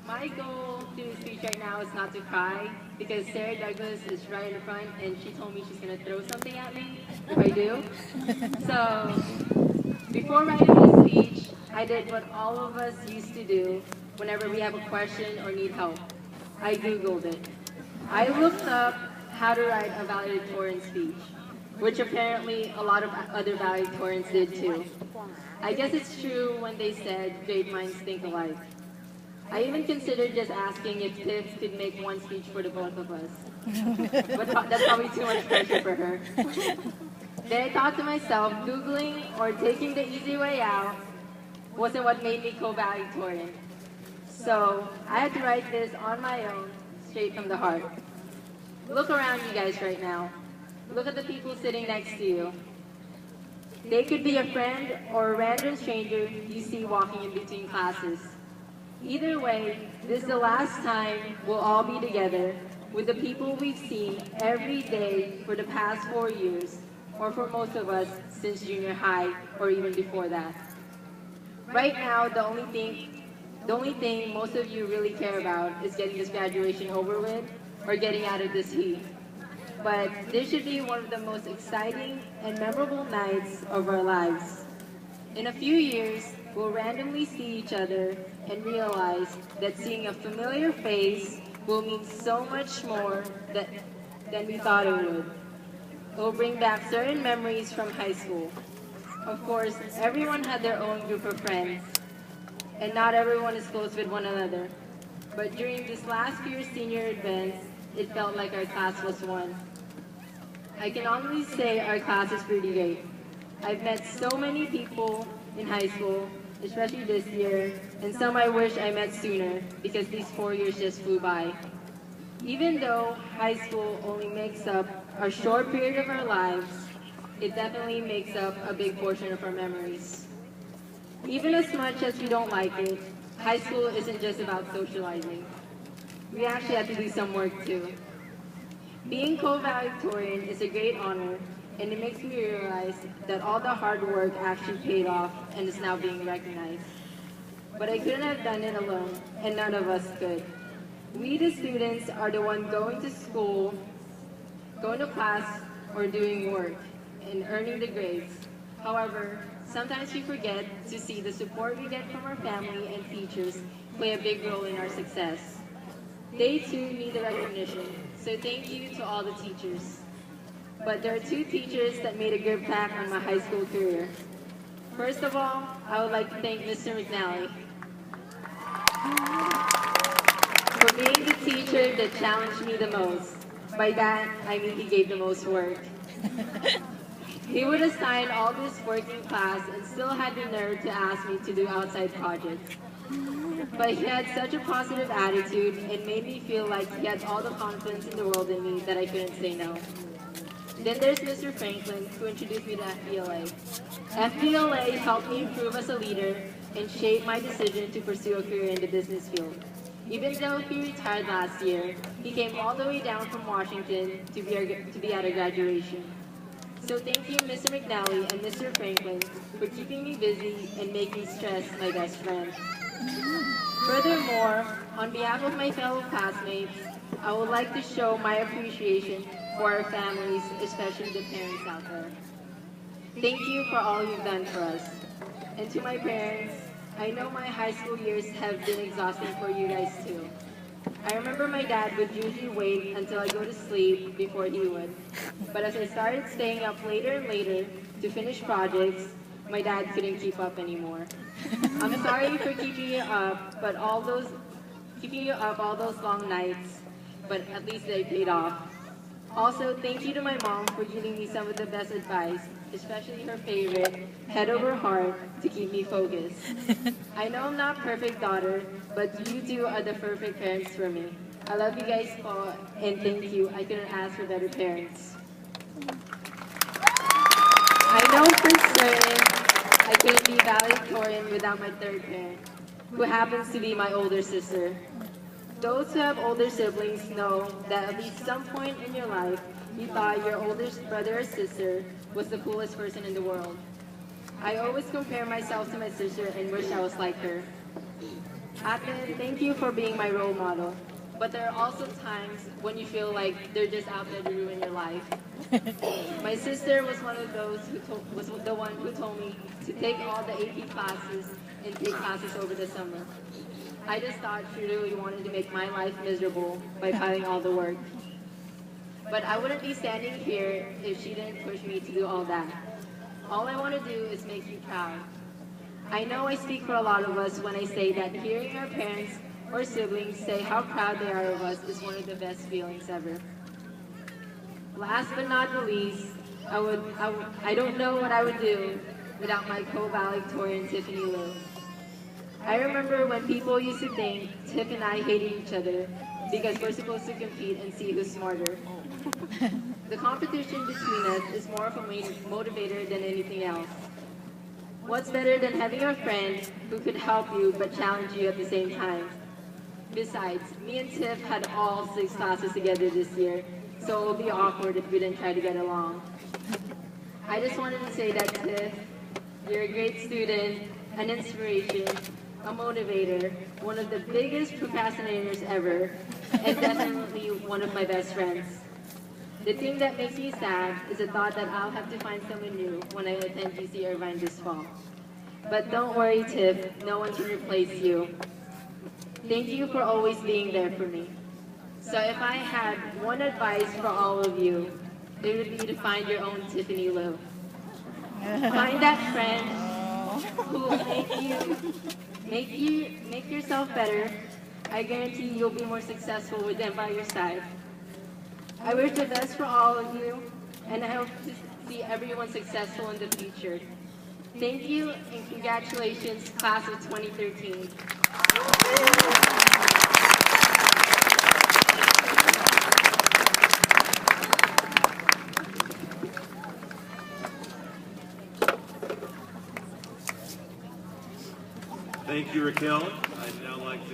My goal to speech right now is not to cry because Sarah Douglas is right in the front and she told me she's going to throw something at me if I do. So before writing this speech, I did what all of us used to do whenever we have a question or need help. I Googled it. I looked up how to write a valedictorian speech, which apparently a lot of other valedictorians did too. I guess it's true when they said great minds think alike. I even considered just asking if Tiff could make one speech for the both of us. But that's probably too much pressure for her. Then I thought to myself, Googling or taking the easy way out wasn't what made me co-valedictorian. So I had to write this on my own, straight from the heart. Look around you guys right now. Look at the people sitting next to you. They could be a friend or a random stranger you see walking in between classes. Either way, this is the last time we'll all be together with the people we've seen every day for the past 4 years, or for most of us since junior high or even before that. Right now, the only thing most of you really care about is getting this graduation over with or getting out of this heat. But this should be one of the most exciting and memorable nights of our lives. In a few years, we'll randomly see each other and realize that seeing a familiar face will mean so much more than we thought it would. It will bring back certain memories from high school. Of course, everyone had their own group of friends, and not everyone is close with one another. But during this last year's senior events, it felt like our class was one. I can honestly say our class is pretty great. I've met so many people in high school, especially this year, and some I wish I met sooner because these 4 years just flew by. Even though high school only makes up a short period of our lives, it definitely makes up a big portion of our memories. Even as much as we don't like it, high school isn't just about socializing. We actually have to do some work too. Being co-valedictorian is a great honor, and it makes me realize that all the hard work actually paid off and is now being recognized. But I couldn't have done it alone, and none of us could. We, the students, are the one going to school, going to class, or doing work, and earning the grades. However, sometimes we forget to see the support we get from our family and teachers play a big role in our success. They too need the recognition, so thank you to all the teachers. But there are two teachers that made a good impact on my high school career. First of all, I would like to thank Mr. McNally for being the teacher that challenged me the most. By that, I mean he gave the most work. He would assign all this work in class and still had the nerve to ask me to do outside projects. But he had such a positive attitude and made me feel like he had all the confidence in the world in me that I couldn't say no. Then there's Mr. Franklin, who introduced me to FBLA. FBLA helped me improve as a leader and shape my decision to pursue a career in the business field. Even though he retired last year, he came all the way down from Washington to be at a graduation. So thank you, Mr. McNally and Mr. Franklin, for keeping me busy and making stress my best friend. Furthermore, on behalf of my fellow classmates, I would like to show my appreciation for our families, especially the parents out there. Thank you for all you've done for us. And to my parents, I know my high school years have been exhausting for you guys too. I remember my dad would usually wait until I go to sleep before he would. But as I started staying up later and later to finish projects, my dad couldn't keep up anymore. I'm sorry for keeping you up all those long nights, but at least they paid off. Also, thank you to my mom for giving me some of the best advice, especially her favorite, head over heart, to keep me focused. I know I'm not perfect daughter, but you two are the perfect parents for me. I love you guys all, and thank you. I couldn't ask for better parents. I know for certain I couldn't be valedictorian without my third parent, who happens to be my older sister. Those who have older siblings know that at least some point in your life, you thought your oldest brother or sister was the coolest person in the world. I always compare myself to my sister and wish I was like her. Ate, thank you for being my role model. But there are also times when you feel like they're just out there to ruin your life. My sister was one of those was the one who told me to take all the AP classes and take classes over the summer. I just thought she really wanted to make my life miserable by piling all the work. But I wouldn't be standing here if she didn't push me to do all that. All I want to do is make you proud. I know I speak for a lot of us when I say that hearing our parents or siblings say how proud they are of us is one of the best feelings ever. Last but not the least, I don't know what I would do without my co-valedictorian Tiffany Liu. I remember when people used to think Tiff and I hated each other because we're supposed to compete and see who's smarter. The competition between us is more of a motivator than anything else. What's better than having a friend who could help you but challenge you at the same time? Besides, me and Tiff had all 6 classes together this year, so it would be awkward if we didn't try to get along. I just wanted to say that Tiff, you're a great student, an inspiration, a motivator, one of the biggest procrastinators ever, and definitely one of my best friends. The thing that makes me sad is the thought that I'll have to find someone new when I attend GC Irvine this fall. But don't worry, Tiff, no one can replace you. Thank you for always being there for me. So if I had one advice for all of you, it would be to find your own Tiffany Liu. Find that friend who will make yourself better. I guarantee you'll be more successful with them by your side. I wish the best for all of you, and I hope to see everyone successful in the future. Thank you, and congratulations, class of 2013. Thank you, Raquel. I'd now like to